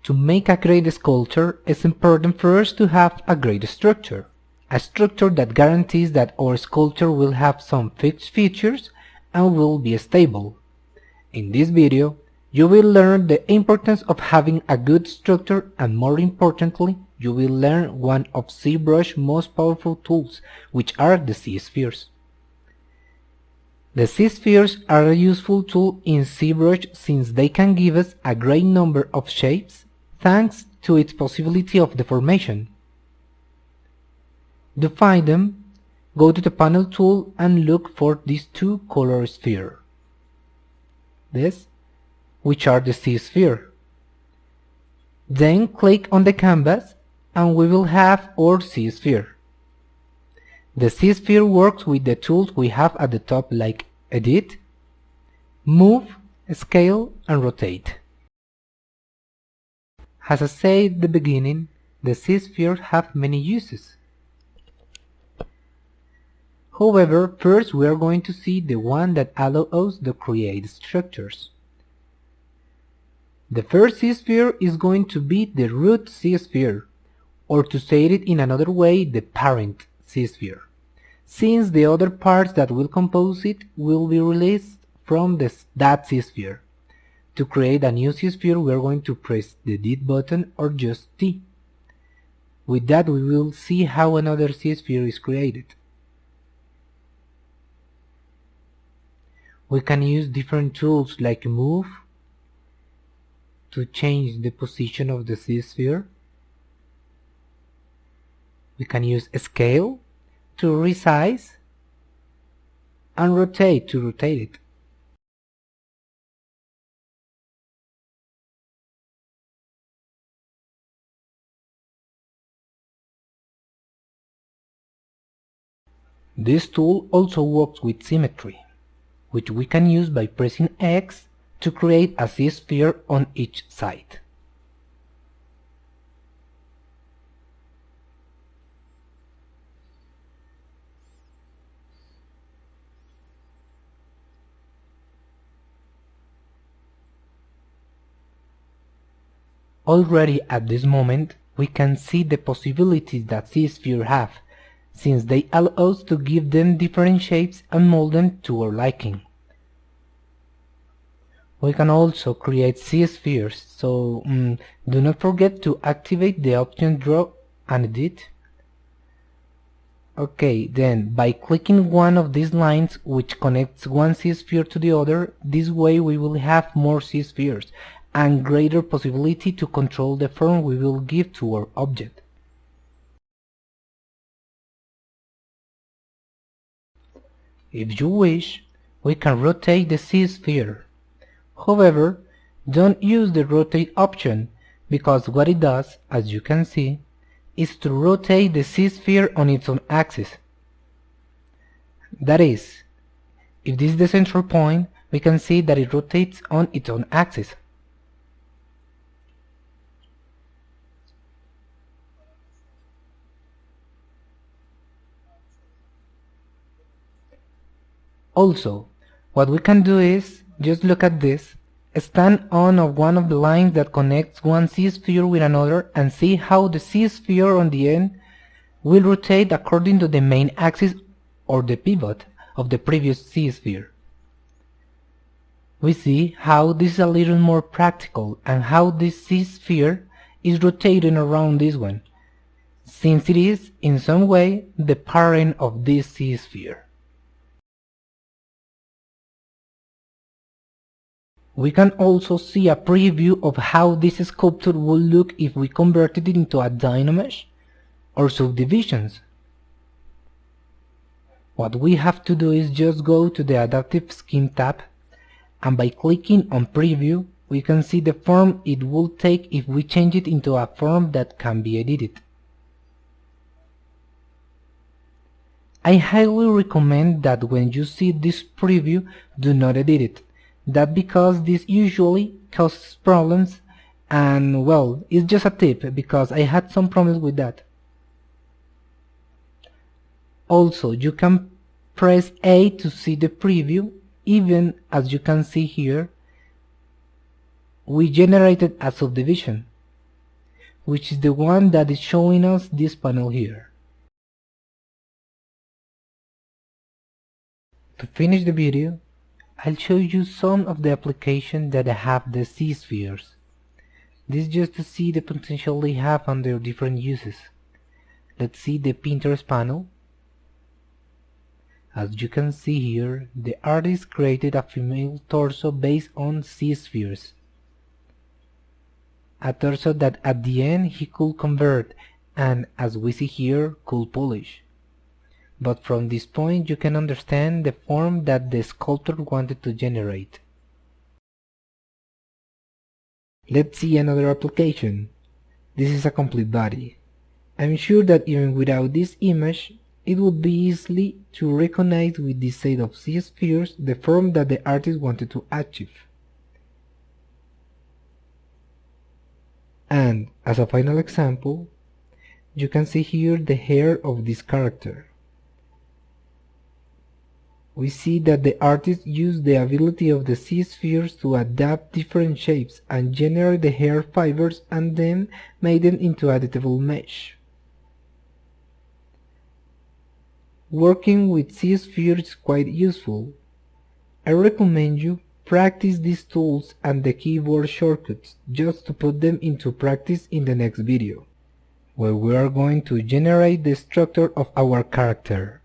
To make a great sculpture, it's important first to have a great structure. A structure that guarantees that our sculpture will have some fixed features and will be stable. In this video, you will learn the importance of having a good structure, and more importantly, you will learn one of ZBrush's most powerful tools, which are the Z-spheres. The Z-spheres are a useful tool in ZBrush since they can give us a great number of shapes thanks to its possibility of deformation. To find them, go to the panel tool and look for these two color spheres. Which are the Z-sphere. Then click on the canvas and we will have our Z-sphere. The Z-sphere works with the tools we have at the top like Edit, Move, Scale and Rotate. As I said at the beginning, the Z-spheres have many uses. However, first we are going to see the one that allows us to create structures. The first Z-sphere is going to be the root Z-sphere, or to say it in another way, the parent Z-sphere, since the other parts that will compose it will be released from that Z-sphere. To create a new Z-sphere, we are going to press the Delete button or just T. With that, we will see how another Z-sphere is created. We can use different tools like Move to change the position of the Z-sphere. We can use Scale to resize and Rotate to rotate it. This tool also works with symmetry, which we can use by pressing X to create a Z-sphere on each side. Already at this moment, we can see the possibilities that Z-spheres have, since they allow us to give them different shapes and mold them to our liking. We can also create Z-spheres, so do not forget to activate the option Draw and Edit. Okay, then by clicking one of these lines which connects one Z-sphere to the other, this way we will have more Z-spheres and greater possibility to control the form we will give to our object. If you wish, we can rotate the Z-sphere. However, don't use the rotate option, because what it does, as you can see, is to rotate the Z-sphere on its own axis. That is, if this is the central point, we can see that it rotates on its own axis. Also, what we can do is, just look at this, stand on one of the lines that connects one Z-sphere with another and see how the Z-sphere on the end will rotate according to the main axis or the pivot of the previous Z-sphere. We see how this is a little more practical and how this Z-sphere is rotating around this one, since it is, in some way, the parent of this Z-sphere. We can also see a preview of how this sculpture will look if we converted it into a Dynamesh or subdivisions. What we have to do is just go to the Adaptive Scheme tab, and by clicking on Preview, we can see the form it will take if we change it into a form that can be edited. I highly recommend that when you see this preview, do not edit it. That because this usually causes problems, and well, it's just a tip because I had some problems with that. Also, you can press A to see the preview. Even as you can see here, we generated a subdivision. which is the one that is showing us this panel here. To finish the video, I'll show you some of the applications that have the Z-spheres. This is just to see the potential they have under different uses. Let's see the Pinterest panel. As you can see here, the artist created a female torso based on Z-spheres. A torso that at the end he could convert and, as we see here, could polish. But from this point you can understand the form that the sculptor wanted to generate. Let's see another application. This is a complete body. I'm sure that even without this image, it would be easy to recognize with this set of Z-spheres the form that the artist wanted to achieve. And as a final example, you can see here the hair of this character. We see that the artist used the ability of the Z-spheres to adapt different shapes and generate the hair fibers and then made them into editable mesh. Working with Z-spheres is quite useful. I recommend you practice these tools and the keyboard shortcuts just to put them into practice in the next video, where we are going to generate the structure of our character.